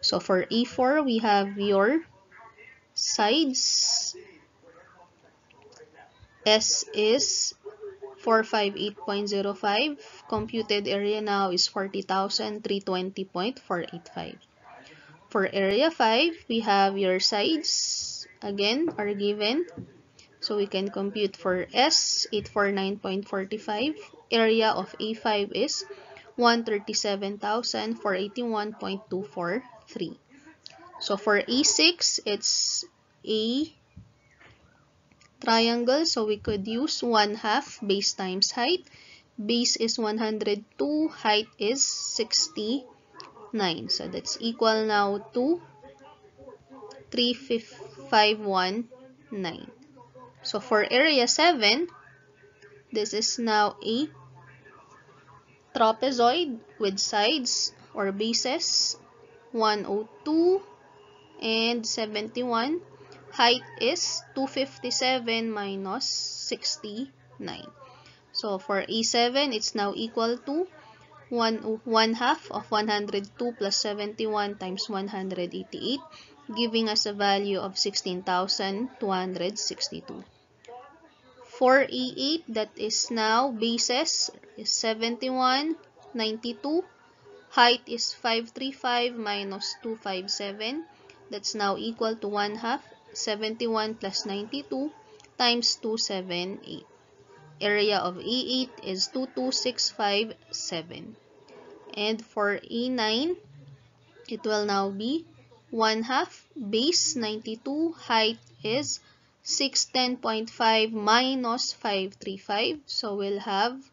So for E4, we have your sides. S is 458.05. Computed area now is 40,320.485. For area 5, we have your sides again are given. So we can compute for S 849.45. Area of A5 is 137,481.243. So for E6, it's a triangle, so we could use 1/2 base times height. Base is 102, height is 69. So that's equal now to 35519. So for area 7, this is now a trapezoid with sides or bases 102 and 71. Height is 257 minus 69. So for E7, it's now equal to 1/2 of 102 plus 71 times 188, giving us a value of 16,262. For E8, that is now bases is 71, 92. Height is 535 minus 257. That's now equal to 1/2. 71 plus 92 times 278. Area of E8 is 22657. And for E9, it will now be 1/2 base 92. Height is 610.5 minus 535. So we'll have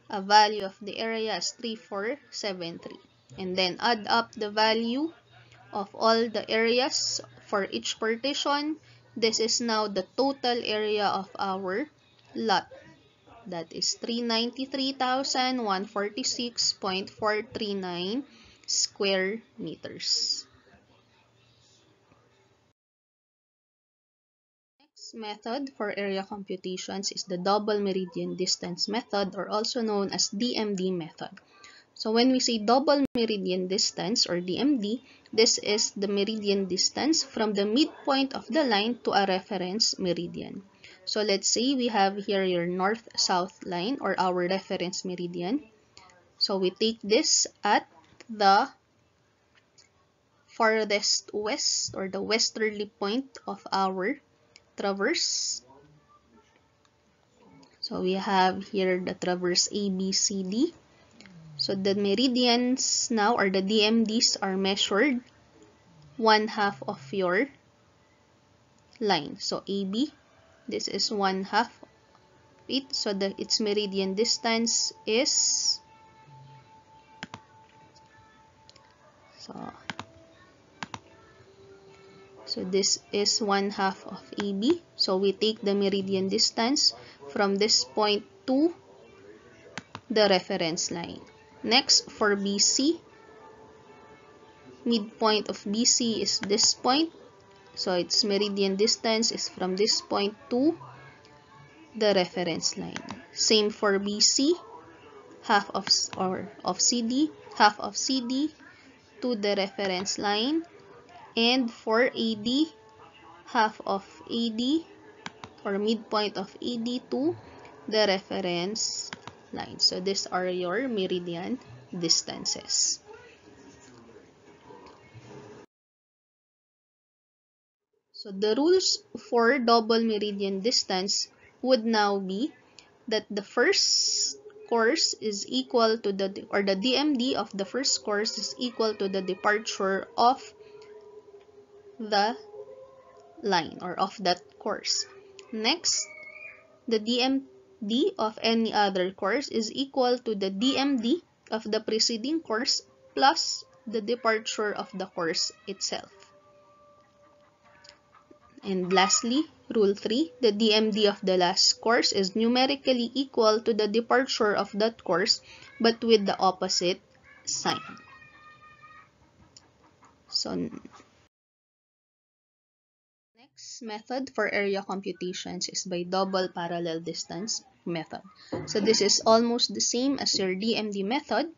a value of the area as 3473. And then add up the value of all the areas for each partition. This is now the total area of our lot. That is 393,146.439 square meters. Next method for area computations is the double meridian distance method, or also known as DMD method. So when we say double meridian distance or DMD, this is the meridian distance from the midpoint of the line to a reference meridian. So let's say we have here your north-south line or our reference meridian. So we take this at the farthest west or the westerly point of our traverse. So we have here the traverse ABCD. So the meridians now or the DMDs are measured 1/2 of your line. So AB, this is 1/2 it. So its meridian distance is so this is 1/2 of AB. So we take the meridian distance from this point to the reference line. Next, for BC, midpoint of BC is this point. So its meridian distance is from this point to the reference line. Same for BC, half of CD, half of CD to the reference line. And for AD, half of AD or midpoint of AD to the reference line. So these are your meridian distances. So the rules for double meridian distance would now be that the first course is equal to the DMD of the first course is equal to the departure of the line or of that course. Next, the DMD of any other course is equal to the DMD of the preceding course plus the departure of the course itself. And lastly, Rule 3, the DMD of the last course is numerically equal to the departure of that course but with the opposite sign. So, next method for area computations is by double parallel distance method. So this is almost the same as your DMD method,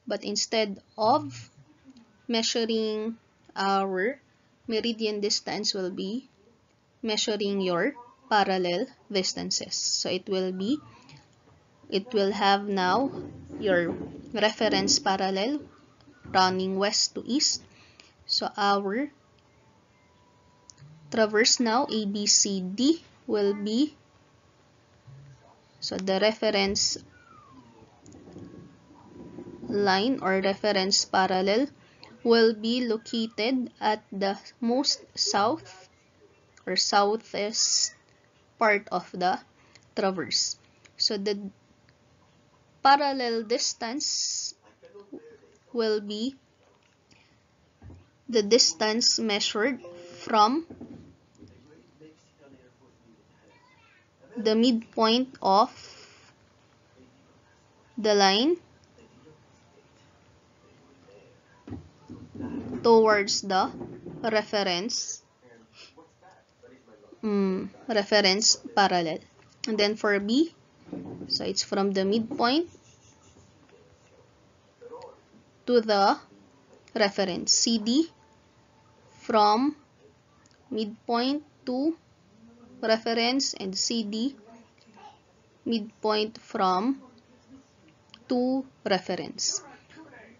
but instead of measuring our meridian distance, will be measuring your parallel distances. So it will have now your reference parallel running west to east. So our traverse now ABCD will be, so the reference line or reference parallel will be located at the most south or southeast part of the traverse. So the parallel distance will be the distance measured from the midpoint of the line towards the reference parallel. And then for B, so it's from the midpoint to the reference. CD, from midpoint to reference, and CD, midpoint from to reference.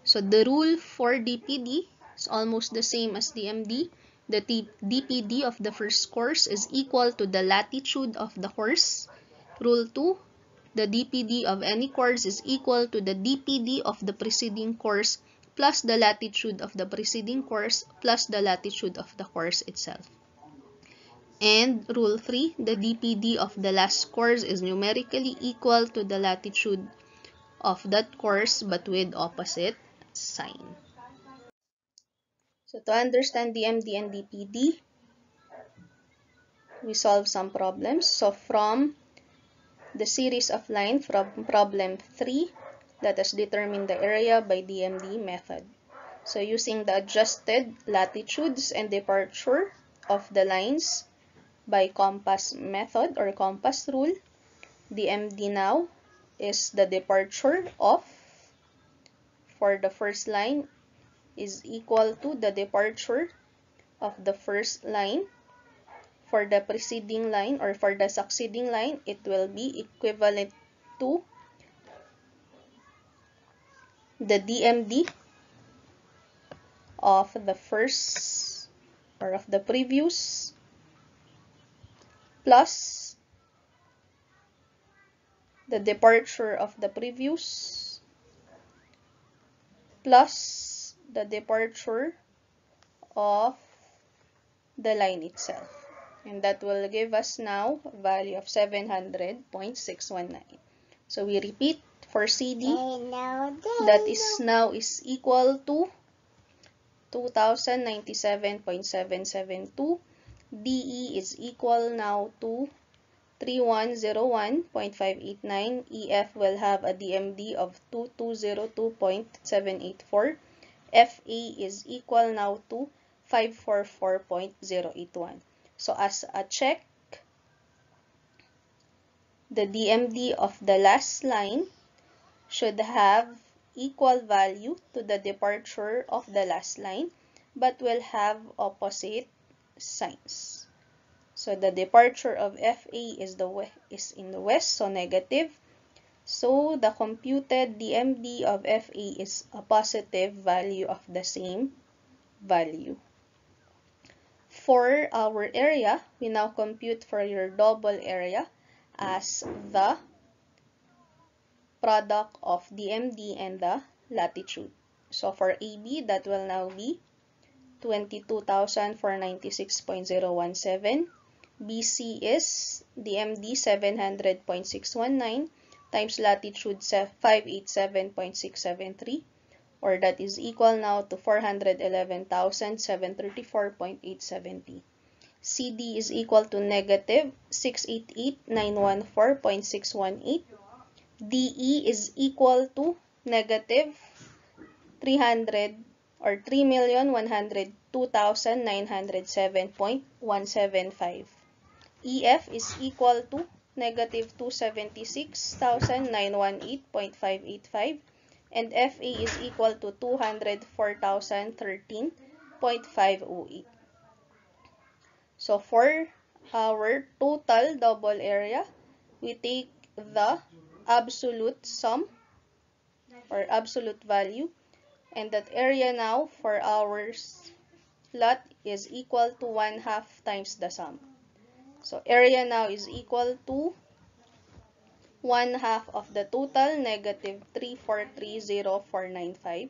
So the rule for DPD is almost the same as DMD. The DPD of the first course is equal to the latitude of the course. Rule 2, the DPD of any course is equal to the DPD of the preceding course plus the latitude of the preceding course plus the latitude of the course itself. And Rule 3, the DPD of the last course is numerically equal to the latitude of that course but with opposite sign. So to understand DMD and DPD, we solve some problems. So from the series of line from problem 3, let us determine the area by DMD method. So using the adjusted latitudes and departure of the lines by compass method or compass rule, DMD now is the departure of for the first line is equal to the departure of the first line. For the preceding line or for the succeeding line, it will be equivalent to the DMD of the first or of the previous plus the departure of the previous plus the departure of the line itself. And that will give us now a value of 700.619. So we repeat for CD, that is now is equal to 2097.772. DE is equal now to 3101.589. EF will have a DMD of 2202.784. FA is equal now to 544.081. So as a check, the DMD of the last line should have equal value to the departure of the last line, but will have opposite signs. So the departure of FA is in the west, so negative. So the computed DMD of FA is a positive value of the same value. For our area, we now compute for your double area as the product of DMD and the latitude. So for AB, that will now be 22,496.017. BC is DMD 700.619 times latitude 587.673, or that is equal now to 411,734.870. CD is equal to negative 688,914.618. DE is equal to negative 300 or 3,102,907.175. EF is equal to negative 276,918.585, and FA is equal to 204,013.508. So for our total double area, we take the absolute sum or absolute value, and that area now for our lot is equal to 1/2 times the sum. So area now is equal to 1/2 of the total, negative 3430495.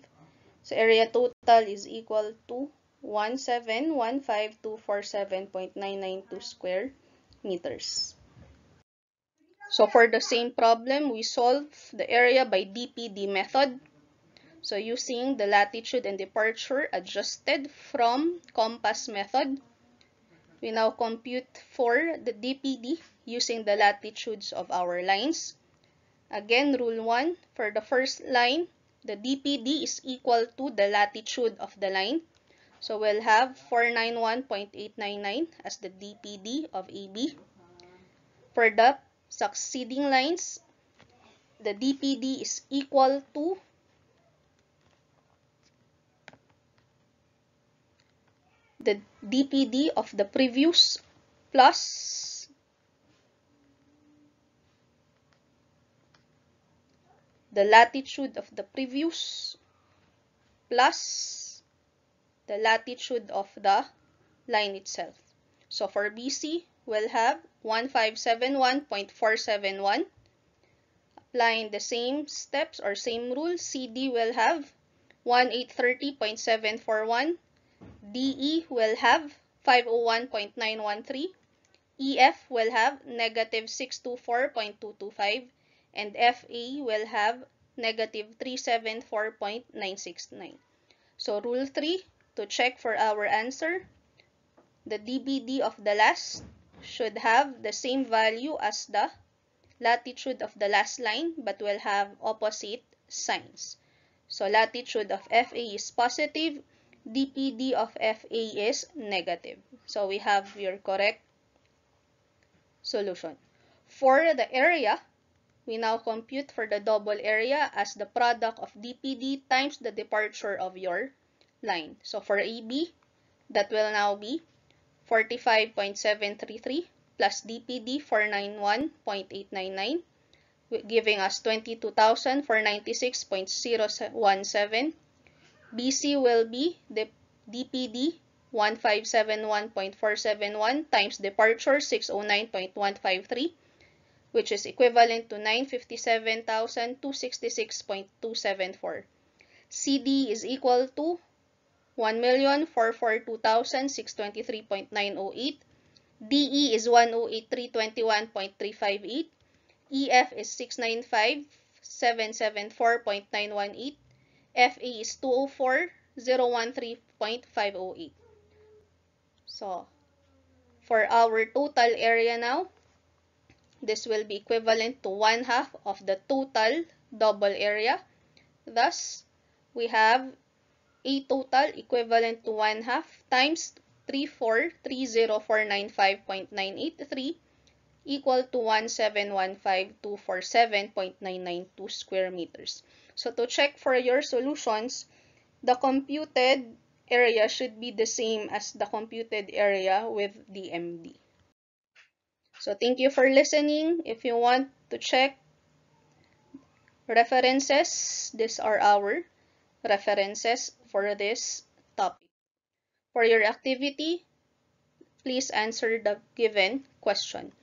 So area total is equal to 1715247.992 square meters. So for the same problem, we solve the area by DPD method. So using the latitude and departure adjusted from compass method, we now compute for the DPD using the latitudes of our lines. Again, rule 1, for the first line, the DPD is equal to the latitude of the line. So we'll have 491.899 as the DPD of AB. For the succeeding lines, the DPD is equal to the DPD of the previous plus the latitude of the previous plus the latitude of the line itself. So for BC, we'll have 1571.471. Applying the same steps or same rule, CD will have 1830.741. DE will have 501.913. EF will have negative 624.225. And FA will have negative 374.969. So rule 3, to check for our answer, the DPD of the last should have the same value as the latitude of the last line, but will have opposite signs. So latitude of FA is positive, DPD of FA is negative. So we have your correct solution. For the area, we now compute for the double area as the product of DPD times the departure of your line. So for AB, that will now be 45.733 plus DPD 491.899, giving us 22,496.017. BC will be the DPD 1571.471 times departure 609.153, which is equivalent to 957,266.274. CD is equal to 1,442,623.908. DE is 108,321.358. EF is 695,774.918. FA is 204,013.508. So, for our total area now, this will be equivalent to 1/2 of the total double area. Thus, we have a total equivalent to 1/2 times 3430495.983 equal to 1715247.992 square meters. So to check for your solutions, the computed area should be the same as the computed area with the MD. So thank you for listening. If you want to check references, these are our references for this topic. For your activity, please answer the given question.